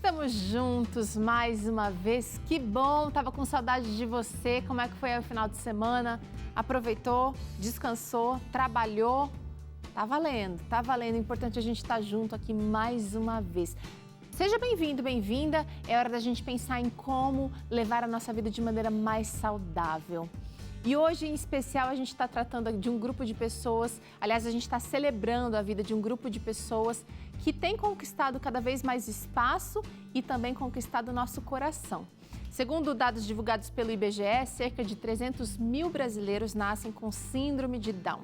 Estamos juntos mais uma vez, que bom, tava com saudade de você, como é que foi aí o final de semana? Aproveitou, descansou, trabalhou? Tá valendo, o importante é a gente estar junto aqui mais uma vez. Seja bem-vindo, bem-vinda, é hora da gente pensar em como levar a nossa vida de maneira mais saudável. E hoje, em especial, a gente está tratando de um grupo de pessoas, aliás, a gente está celebrando a vida de um grupo de pessoas que tem conquistado cada vez mais espaço e também conquistado o nosso coração. Segundo dados divulgados pelo IBGE, cerca de 300 mil brasileiros nascem com síndrome de Down.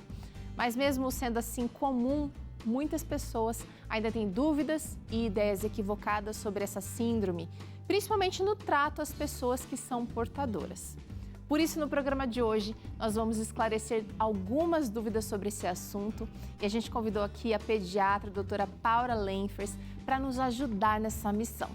Mas mesmo sendo assim comum, muitas pessoas ainda têm dúvidas e ideias equivocadas sobre essa síndrome, principalmente no trato às pessoas que são portadoras. Por isso, no programa de hoje, nós vamos esclarecer algumas dúvidas sobre esse assunto e a gente convidou aqui a pediatra, a doutora Paula Lenfers, para nos ajudar nessa missão.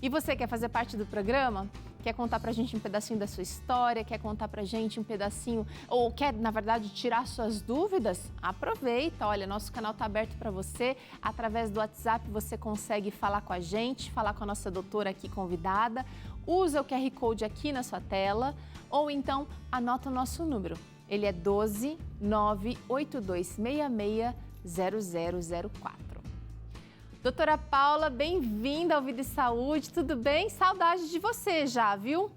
E você quer fazer parte do programa? Quer contar pra gente um pedacinho da sua história? Quer contar pra gente um pedacinho, ou quer, na verdade, tirar suas dúvidas? Aproveita, olha, nosso canal tá aberto para você. Através do WhatsApp você consegue falar com a gente, falar com a nossa doutora aqui convidada. Usa o QR Code aqui na sua tela, ou então anota o nosso número. Ele é 12 98266 0004. Doutora Paula, bem-vinda ao Vida e Saúde, tudo bem? Saudade de você já, viu?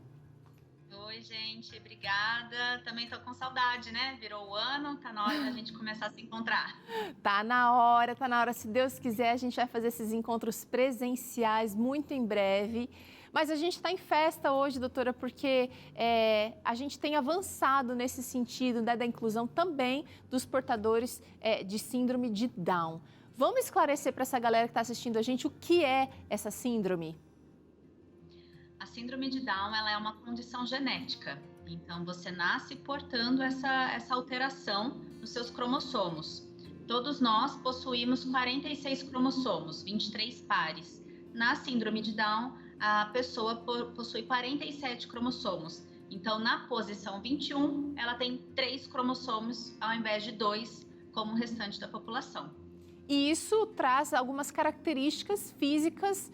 Oi, gente, obrigada. Também tô com saudade, né? Virou o ano, tá na hora da gente começar a se encontrar. Tá na hora. Se Deus quiser, a gente vai fazer esses encontros presenciais muito em breve. Mas a gente está em festa hoje, doutora, porque a gente tem avançado nesse sentido, né, da inclusão também dos portadores de síndrome de Down. Vamos esclarecer para essa galera que está assistindo a gente o que é essa síndrome? A síndrome de Down, ela é uma condição genética. Então, você nasce portando essa alteração nos seus cromossomos. Todos nós possuímos 46 cromossomos, 23 pares. Na síndrome de Down, a pessoa possui 47 cromossomos. Então, na posição 21, ela tem 3 cromossomos ao invés de 2, como o restante da população. E isso traz algumas características físicas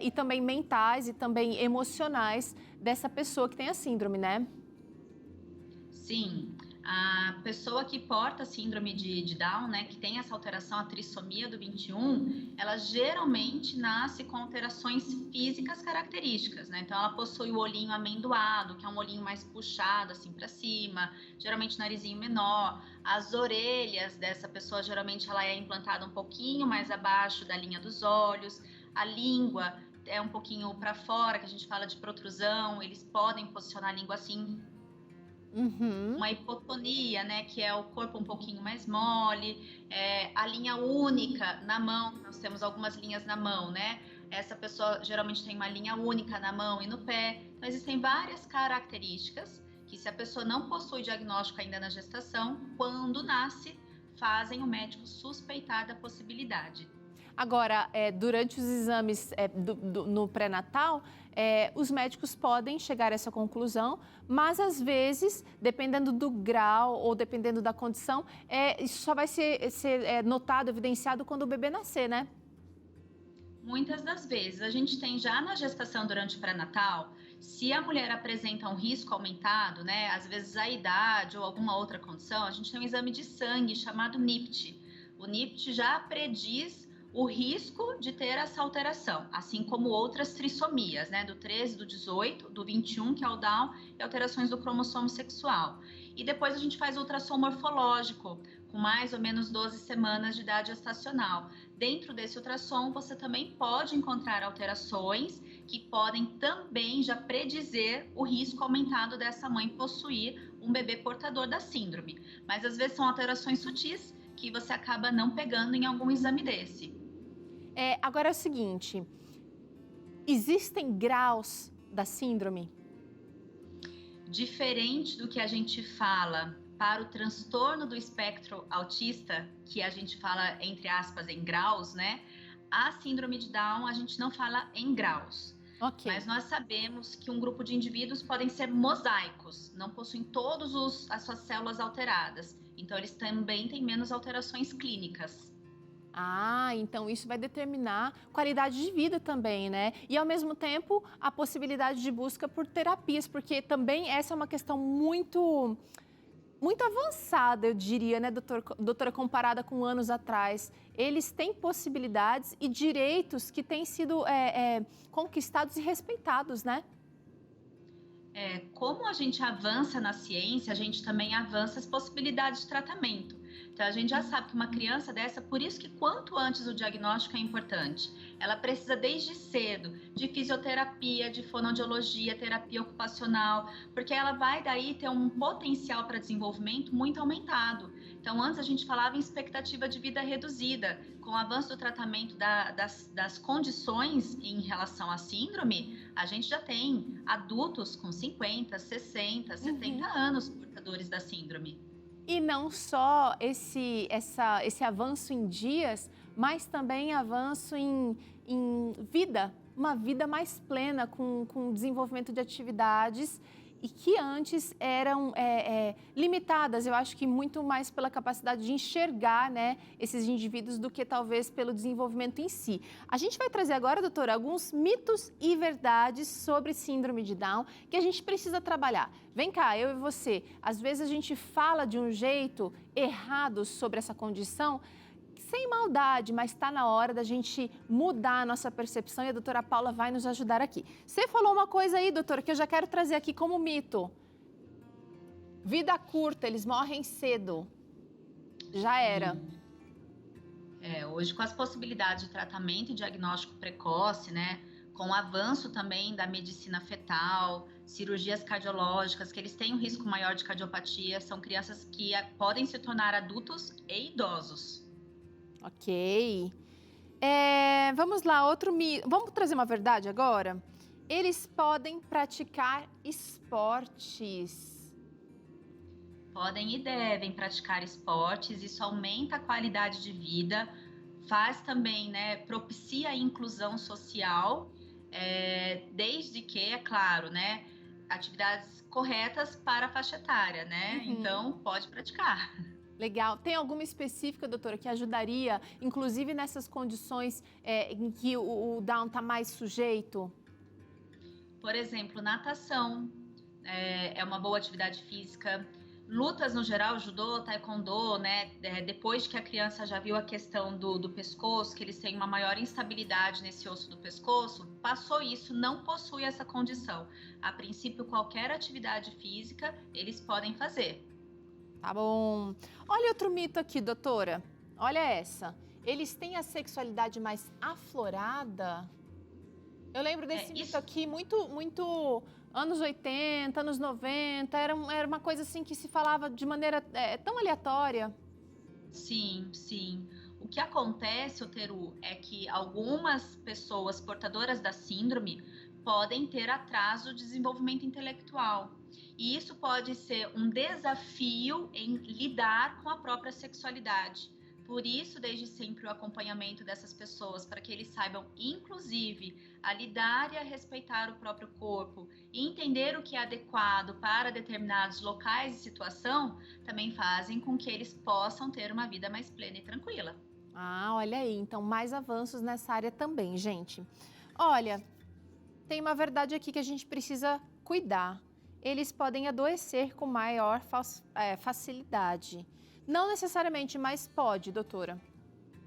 e também mentais e também emocionais dessa pessoa que tem a síndrome, né? Sim, a pessoa que porta a síndrome de Down, né, que tem essa alteração, a trissomia do 21, ela geralmente nasce com alterações físicas características, né? Então, ela possui o olhinho amendoado, que é um olhinho mais puxado assim para cima, geralmente narizinho menor. As orelhas dessa pessoa, geralmente, ela é implantada um pouquinho mais abaixo da linha dos olhos. A língua é um pouquinho para fora, que a gente fala de protrusão, eles podem posicionar a língua assim. Uhum. Uma hipotonia, né, que é o corpo um pouquinho mais mole, a linha única na mão, nós temos algumas linhas na mão, né? Essa pessoa geralmente tem uma linha única na mão e no pé. Então, existem várias características que, se a pessoa não possui diagnóstico ainda na gestação, quando nasce, fazem o médico suspeitar da possibilidade. Agora, durante os exames no pré-natal, os médicos podem chegar a essa conclusão, mas às vezes, dependendo do grau ou dependendo da condição, isso só vai ser notado, evidenciado quando o bebê nascer, né? Muitas das vezes, a gente tem já na gestação durante o pré-natal, se a mulher apresenta um risco aumentado, né, às vezes a idade ou alguma outra condição, a gente tem um exame de sangue chamado NIPT. O NIPT já prediz o risco de ter essa alteração, assim como outras trissomias, né, do 13, do 18, do 21, que é o Down, e alterações do cromossomo sexual. E depois a gente faz ultrassom morfológico, com mais ou menos 12 semanas de idade gestacional. Dentro desse ultrassom, você também pode encontrar alterações que podem também já predizer o risco aumentado dessa mãe possuir um bebê portador da síndrome. Mas às vezes são alterações sutis que você acaba não pegando em algum exame desse. Agora é o seguinte, existem graus da síndrome? Diferente do que a gente fala para o transtorno do espectro autista, que a gente fala, entre aspas, em graus, né? A síndrome de Down, a gente não fala em graus. Okay. Mas nós sabemos que um grupo de indivíduos podem ser mosaicos, não possuem todas as suas células alteradas. Então, eles também têm menos alterações clínicas. Ah, então isso vai determinar qualidade de vida também, né? E ao mesmo tempo a possibilidade de busca por terapias, porque também essa é uma questão muito avançada, eu diria, né, doutora, comparada com anos atrás. Eles têm possibilidades e direitos que têm sido conquistados e respeitados, né? Como a gente avança na ciência, a gente também avança as possibilidades de tratamento. Então, a gente já sabe que uma criança dessa, por isso que quanto antes o diagnóstico é importante. Ela precisa desde cedo de fisioterapia, de fonoaudiologia, terapia ocupacional, porque ela vai daí ter um potencial para desenvolvimento muito aumentado. Então, antes a gente falava em expectativa de vida reduzida. Com o avanço do tratamento das condições em relação à síndrome, a gente já tem adultos com 50, 60, 70 anos portadores da síndrome. E não só esse avanço em dias, mas também avanço em vida, uma vida mais plena, com desenvolvimento de atividades e que antes eram limitadas, eu acho que muito mais pela capacidade de enxergar, né, esses indivíduos do que talvez pelo desenvolvimento em si. A gente vai trazer agora, doutora, alguns mitos e verdades sobre síndrome de Down que a gente precisa trabalhar. Vem cá, eu e você, às vezes a gente fala de um jeito errado sobre essa condição, sem maldade, mas está na hora da gente mudar a nossa percepção e a doutora Paula vai nos ajudar aqui. Você falou uma coisa aí, doutora, que eu já quero trazer aqui como mito. Vida curta, eles morrem cedo. Já era. Hoje, com as possibilidades de tratamento e diagnóstico precoce, né, com o avanço também da medicina fetal, cirurgias cardiológicas, que eles têm um risco maior de cardiopatia, são crianças que podem se tornar adultos e idosos. Ok. Vamos lá, outro mito. Vamos trazer uma verdade agora? Eles podem praticar esportes. Podem e devem praticar esportes, isso aumenta a qualidade de vida, faz também, né, propicia a inclusão social, desde que, é claro, né, atividades corretas para a faixa etária, né? Então, pode praticar. Legal. Tem alguma específica, doutora, que ajudaria, inclusive nessas condições em que o Down está mais sujeito? Por exemplo, natação é uma boa atividade física. Lutas no geral, judô, taekwondo, né? Depois que a criança já viu a questão do pescoço, que eles têm uma maior instabilidade nesse osso do pescoço, passou isso, não possui essa condição. A princípio, qualquer atividade física eles podem fazer. Tá bom. Olha outro mito aqui, doutora. Olha essa. Eles têm a sexualidade mais aflorada? Eu lembro desse mito aqui, muito anos 80, anos 90. Era uma coisa assim que se falava de maneira tão aleatória. Sim, sim. O que acontece, Oteru, é que algumas pessoas portadoras da síndrome podem ter atraso de desenvolvimento intelectual. E isso pode ser um desafio em lidar com a própria sexualidade. Por isso, desde sempre, o acompanhamento dessas pessoas, para que eles saibam, inclusive, a lidar e a respeitar o próprio corpo e entender o que é adequado para determinados locais e situação, também fazem com que eles possam ter uma vida mais plena e tranquila. Ah, olha aí. Então, mais avanços nessa área também, gente. Olha, tem uma verdade aqui que a gente precisa cuidar. Eles podem adoecer com maior facilidade. Não necessariamente, mas pode, doutora.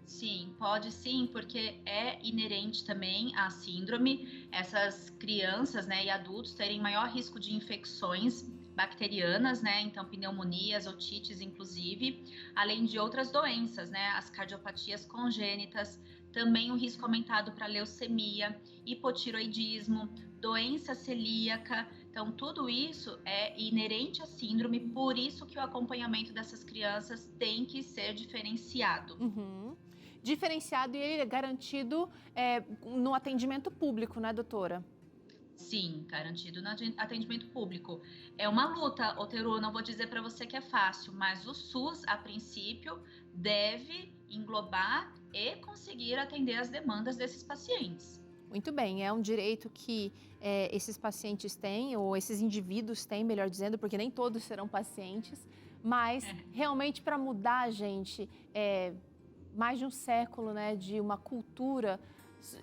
Sim, pode sim, porque é inerente também à síndrome essas crianças, né, e adultos terem maior risco de infecções bacterianas, né, então pneumonias, otites inclusive, além de outras doenças, né, as cardiopatias congênitas, também o risco aumentado para leucemia, hipotiroidismo, doença celíaca. Então, tudo isso é inerente à síndrome, por isso que o acompanhamento dessas crianças tem que ser diferenciado. Diferenciado e ele é garantido no atendimento público, né, doutora? Sim, garantido no atendimento público. É uma luta, Oteru, não vou dizer para você que é fácil, mas o SUS, a princípio, deve englobar e conseguir atender as demandas desses pacientes. Muito bem, é um direito que esses pacientes têm, ou esses indivíduos têm, melhor dizendo, porque nem todos serão pacientes, mas realmente para mudar, gente, mais de um século, né, de uma cultura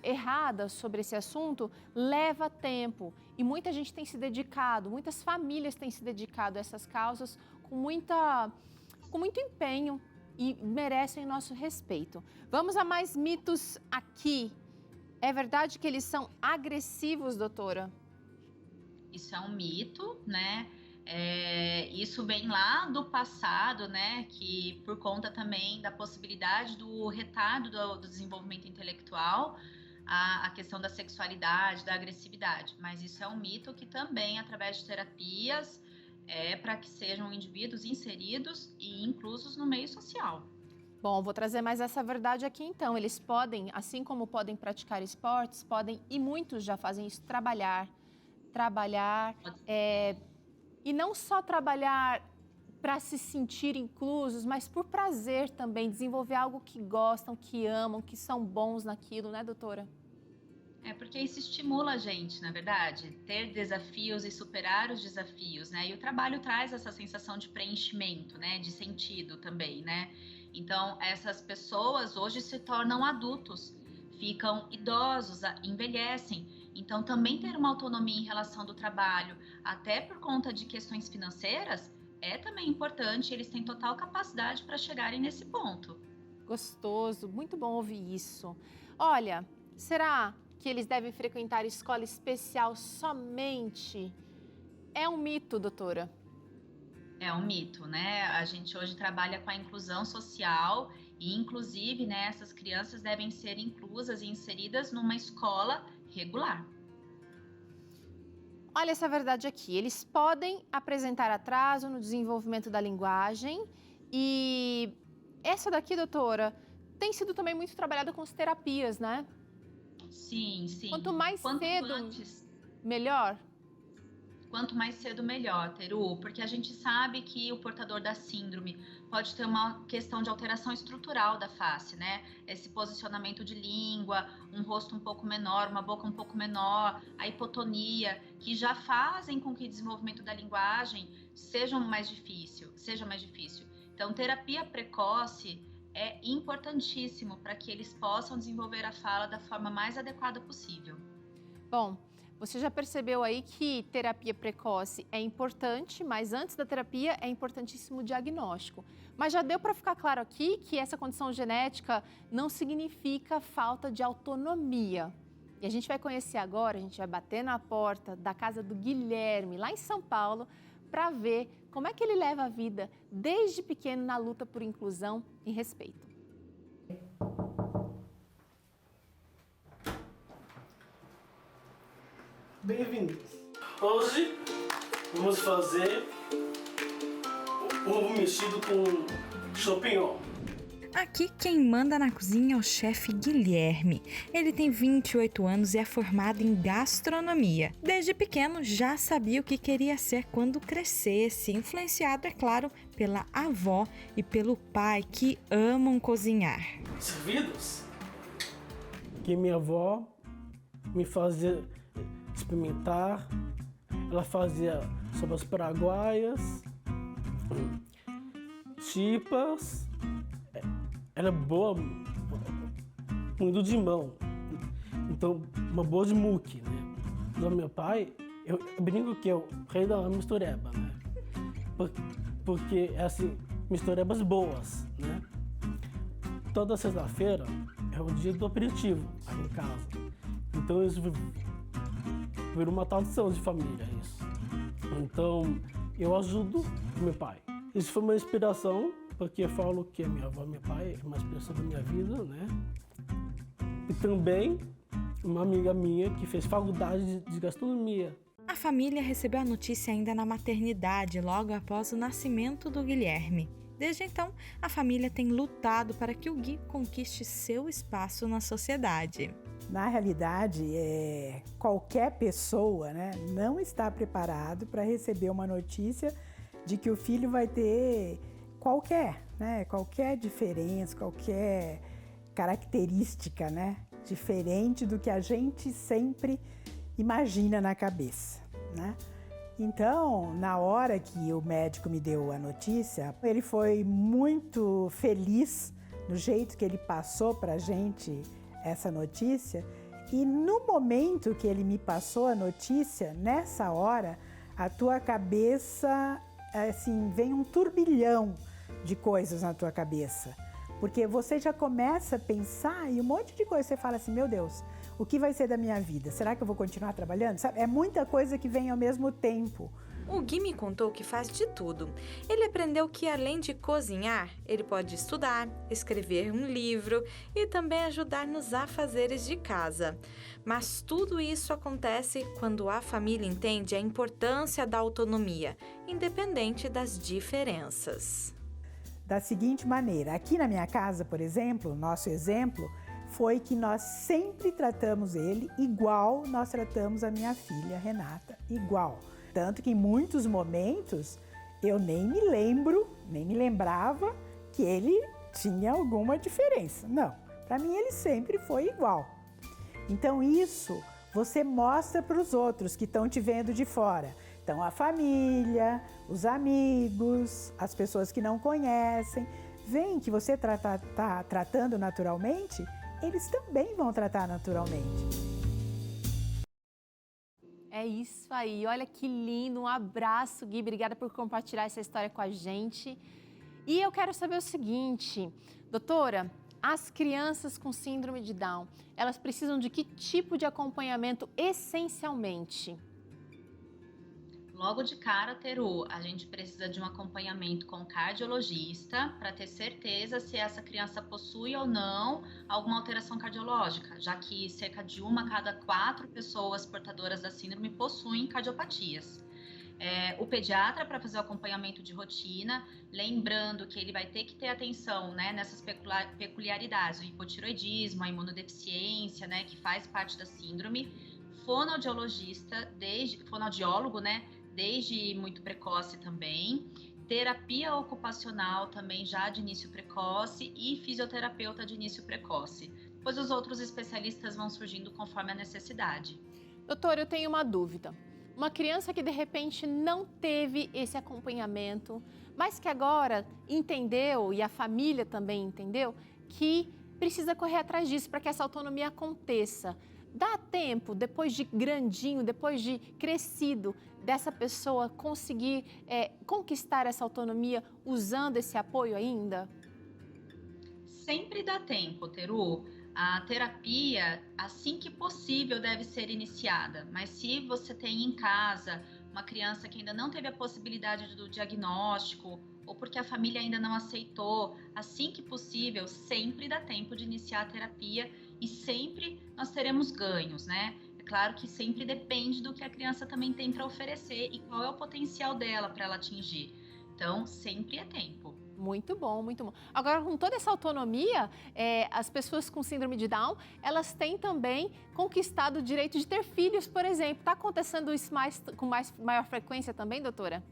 errada sobre esse assunto, leva tempo. E muita gente tem se dedicado, muitas famílias têm se dedicado a essas causas com muito empenho e merecem nosso respeito. Vamos a mais mitos aqui. É verdade que eles são agressivos, doutora? Isso é um mito, né? Isso vem lá do passado, né? Que por conta também da possibilidade do retardo do desenvolvimento intelectual, a questão da sexualidade, da agressividade. Mas isso é um mito que também, através de terapias, para que sejam indivíduos inseridos e inclusos no meio social. Bom, vou trazer mais essa verdade aqui então. Eles podem, assim como podem praticar esportes, podem, e muitos já fazem isso, trabalhar, e não só trabalhar para se sentir inclusos, mas por prazer também, desenvolver algo que gostam, que amam, que são bons naquilo, né, doutora? Porque isso estimula a gente, na verdade, ter desafios e superar os desafios, né? E o trabalho traz essa sensação de preenchimento, né? De sentido também, né? Então, essas pessoas hoje se tornam adultos, ficam idosos, envelhecem. Então, também ter uma autonomia em relação do trabalho, até por conta de questões financeiras, é também importante. Eles têm total capacidade para chegarem nesse ponto. Gostoso, muito bom ouvir isso. Olha, será que eles devem frequentar escola especial somente? É um mito, doutora? É um mito, né? A gente hoje trabalha com a inclusão social e, inclusive, né, essas crianças devem ser inclusas e inseridas numa escola regular. Olha essa verdade aqui, eles podem apresentar atraso no desenvolvimento da linguagem e essa daqui, doutora, tem sido também muito trabalhada com as terapias, né? Sim, sim. Quanto mais cedo, melhor? Quanto mais cedo, melhor, Teru, porque a gente sabe que o portador da síndrome pode ter uma questão de alteração estrutural da face, né? Esse posicionamento de língua, um rosto um pouco menor, uma boca um pouco menor, a hipotonia, que já fazem com que o desenvolvimento da linguagem seja mais difícil. Então, terapia precoce é importantíssimo para que eles possam desenvolver a fala da forma mais adequada possível. Bom, você já percebeu aí que terapia precoce é importante, mas antes da terapia é importantíssimo o diagnóstico. Mas já deu para ficar claro aqui que essa condição genética não significa falta de autonomia. E a gente vai conhecer agora, a gente vai bater na porta da casa do Guilherme, lá em São Paulo, para ver como é que ele leva a vida desde pequeno na luta por inclusão e respeito. Bem-vindos! Hoje vamos fazer um ovo mexido com champignon. Aqui quem manda na cozinha é o chefe Guilherme. Ele tem 28 anos e é formado em gastronomia. Desde pequeno já sabia o que queria ser quando crescesse, influenciado, é claro, pela avó e pelo pai que amam cozinhar. Servidos? Que minha avó me fazia experimentar. Ela fazia sopas paraguaias, chipas. Era boa, muito de mão. Então, uma boa de muque, né? Do meu pai, eu brinco que é o rei da mistureba, né? Porque, assim, misturebas boas, né? Toda sexta-feira é o dia do aperitivo aqui em casa. Então, isso virou uma tradição de família, isso. Então, eu ajudo meu pai. Isso foi uma inspiração, porque eu falo que a minha avó e meu pai é uma inspiração da minha vida, né? E também uma amiga minha que fez faculdade de gastronomia. A família recebeu a notícia ainda na maternidade, logo após o nascimento do Guilherme. Desde então, a família tem lutado para que o Gui conquiste seu espaço na sociedade. Na realidade, qualquer pessoa, né, não está preparado para receber uma notícia de que o filho vai ter qualquer diferença, qualquer característica, né, diferente do que a gente sempre imagina na cabeça, né? Então, na hora que o médico me deu a notícia, ele foi muito feliz, no jeito que ele passou para a gente essa notícia. E no momento que ele me passou a notícia, nessa hora, a tua cabeça, assim, vem um turbilhão de coisas na tua cabeça. Porque você já começa a pensar e um monte de coisa. Você fala assim, meu Deus, o que vai ser da minha vida? Será que eu vou continuar trabalhando? Sabe? É muita coisa que vem ao mesmo tempo. O Gui me contou que faz de tudo. Ele aprendeu que, além de cozinhar, ele pode estudar, escrever um livro e também ajudar nos afazeres de casa. Mas tudo isso acontece quando a família entende a importância da autonomia, independente das diferenças. Da seguinte maneira, aqui na minha casa, por exemplo, nosso exemplo foi que nós sempre tratamos ele igual nós tratamos a minha filha Renata, igual. Tanto que em muitos momentos eu nem me lembrava que ele tinha alguma diferença. Não, para mim ele sempre foi igual. Então isso você mostra para os outros que estão te vendo de fora. Então a família, os amigos, as pessoas que não conhecem, veem que você está tratando naturalmente, eles também vão tratar naturalmente. É isso aí, olha que lindo, um abraço, Gui, obrigada por compartilhar essa história com a gente. E eu quero saber o seguinte, doutora, as crianças com síndrome de Down, elas precisam de que tipo de acompanhamento essencialmente? Logo de cara, Teru, a gente precisa de um acompanhamento com o cardiologista para ter certeza se essa criança possui ou não alguma alteração cardiológica, já que cerca de 1 a cada 4 pessoas portadoras da síndrome possuem cardiopatias. O pediatra para fazer o acompanhamento de rotina, lembrando que ele vai ter que ter atenção, né, nessas peculiaridades, o hipotiroidismo, a imunodeficiência, né, que faz parte da síndrome, fonoaudiólogo, né, desde muito precoce também, terapia ocupacional também já de início precoce e fisioterapeuta de início precoce. Depois os outros especialistas vão surgindo conforme a necessidade. Doutora, eu tenho uma dúvida. Uma criança que de repente não teve esse acompanhamento, mas que agora entendeu, e a família também entendeu, que precisa correr atrás disso para que essa autonomia aconteça. Dá tempo, depois de grandinho, depois de crescido, dessa pessoa conseguir conquistar essa autonomia usando esse apoio ainda? Sempre dá tempo, Teru. A terapia, assim que possível, deve ser iniciada. Mas se você tem em casa uma criança que ainda não teve a possibilidade do diagnóstico, ou porque a família ainda não aceitou, assim que possível, sempre dá tempo de iniciar a terapia e sempre nós teremos ganhos, né? É claro que sempre depende do que a criança também tem para oferecer e qual é o potencial dela para ela atingir. Então, sempre é tempo. Muito bom, muito bom. Agora, com toda essa autonomia, as pessoas com síndrome de Down, elas têm também conquistado o direito de ter filhos, por exemplo. Está acontecendo isso com maior frequência também, doutora?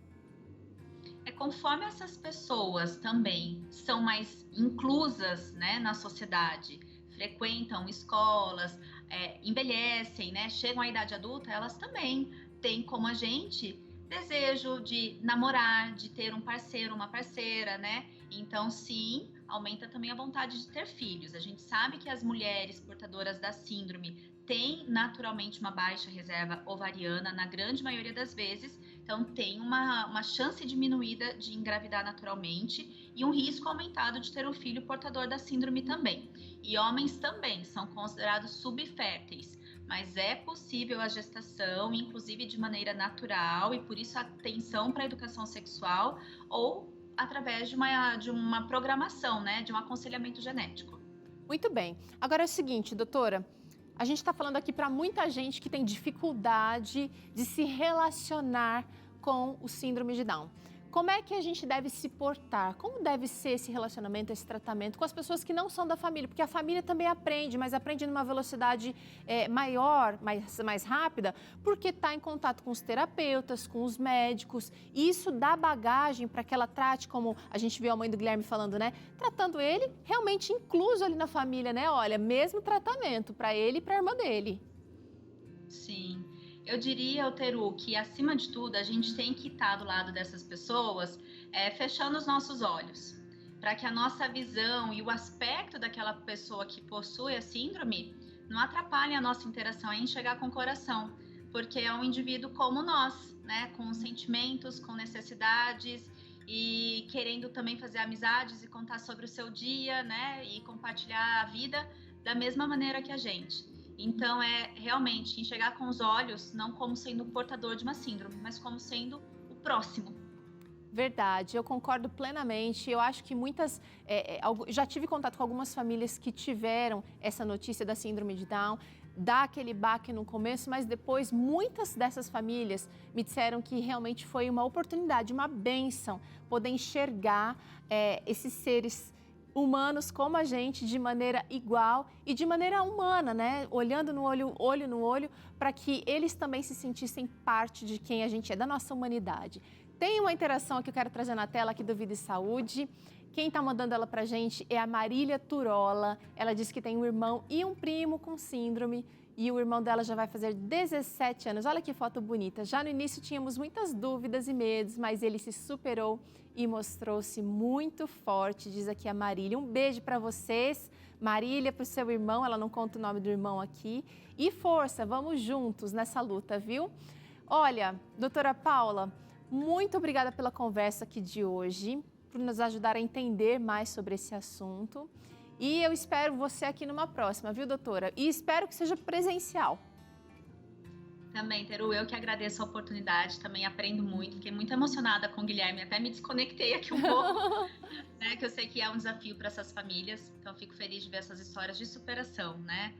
Conforme essas pessoas também são mais inclusas, né, na sociedade, frequentam escolas, envelhecem, né, chegam à idade adulta, elas também têm, como a gente, desejo de namorar, de ter um parceiro, uma parceira, né? Então, sim, aumenta também a vontade de ter filhos. A gente sabe que as mulheres portadoras da síndrome têm naturalmente uma baixa reserva ovariana, na grande maioria das vezes, então tem uma chance diminuída de engravidar naturalmente e um risco aumentado de ter um filho portador da síndrome também. E homens também são considerados subférteis. Mas é possível a gestação, inclusive de maneira natural, e por isso a atenção para a educação sexual ou através de uma programação, né, de um aconselhamento genético. Muito bem. Agora é o seguinte, doutora, a gente está falando aqui para muita gente que tem dificuldade de se relacionar com o síndrome de Down. Como é que a gente deve se portar? Como deve ser esse relacionamento, esse tratamento com as pessoas que não são da família? Porque a família também aprende, mas aprende numa velocidade maior, mais rápida, porque está em contato com os terapeutas, com os médicos. E isso dá bagagem para que ela trate, como a gente viu a mãe do Guilherme falando, né? Tratando ele realmente incluso ali na família, né? Olha, mesmo tratamento para ele e para a irmã dele. Sim. Eu diria, Teru, que acima de tudo a gente tem que estar do lado dessas pessoas, fechando os nossos olhos. para que a nossa visão e o aspecto daquela pessoa que possui a síndrome não atrapalhem a nossa interação, é enxergar com o coração, porque é um indivíduo como nós, né, com sentimentos, com necessidades e querendo também fazer amizades e contar sobre o seu dia, né, e compartilhar a vida da mesma maneira que a gente. Então, é realmente enxergar com os olhos, não como sendo o portador de uma síndrome, mas como sendo o próximo. Verdade, eu concordo plenamente. Eu acho que já tive contato com algumas famílias que tiveram essa notícia da síndrome de Down, dá aquele baque no começo, mas depois muitas dessas famílias me disseram que realmente foi uma oportunidade, uma bênção, poder enxergar esses seres humanos como a gente de maneira igual e de maneira humana, né? Olhando no olho no olho, para que eles também se sentissem parte de quem a gente é, da nossa humanidade. Tem uma interação que eu quero trazer na tela aqui do Vida e Saúde. Quem está mandando ela para a gente é a Marília Turola. Ela disse que tem um irmão e um primo com síndrome e o irmão dela já vai fazer 17 anos. Olha que foto bonita. Já no início tínhamos muitas dúvidas e medos, mas ele se superou e mostrou-se muito forte, diz aqui a Marília. Um beijo para vocês, Marília, para o seu irmão. Ela não conta o nome do irmão aqui. E força, vamos juntos nessa luta, viu? Olha, doutora Paula, muito obrigada pela conversa aqui de hoje, por nos ajudar a entender mais sobre esse assunto. E eu espero você aqui numa próxima, viu, doutora? E espero que seja presencial. Também, Teru, eu que agradeço a oportunidade, também aprendo muito, fiquei muito emocionada com o Guilherme, até me desconectei aqui um pouco, né, que eu sei que é um desafio para essas famílias, então fico feliz de ver essas histórias de superação, né?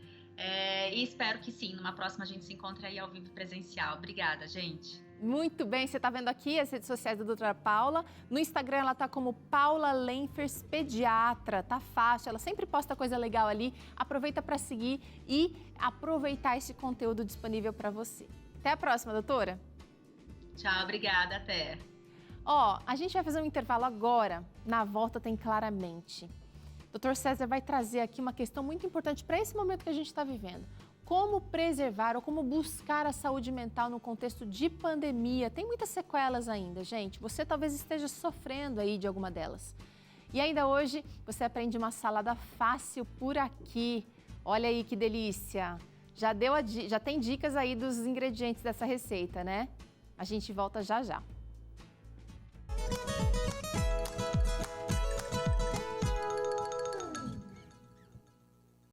E espero que sim, numa próxima a gente se encontre aí ao vivo presencial. Obrigada, gente. Muito bem, você está vendo aqui as redes sociais da doutora Paula. No Instagram ela está como Paula Lenfers Pediatra, tá fácil, ela sempre posta coisa legal ali. Aproveita para seguir e aproveitar esse conteúdo disponível para você. Até a próxima, doutora. Tchau, obrigada, até. A gente vai fazer um intervalo agora, na volta tem Claramente. Dr. César vai trazer aqui uma questão muito importante para esse momento que a gente está vivendo. Como preservar ou como buscar a saúde mental no contexto de pandemia. Tem muitas sequelas ainda, gente. Você talvez esteja sofrendo aí de alguma delas. E ainda hoje você aprende uma salada fácil por aqui. Olha aí que delícia. Já tem dicas aí dos ingredientes dessa receita, né? A gente volta já já.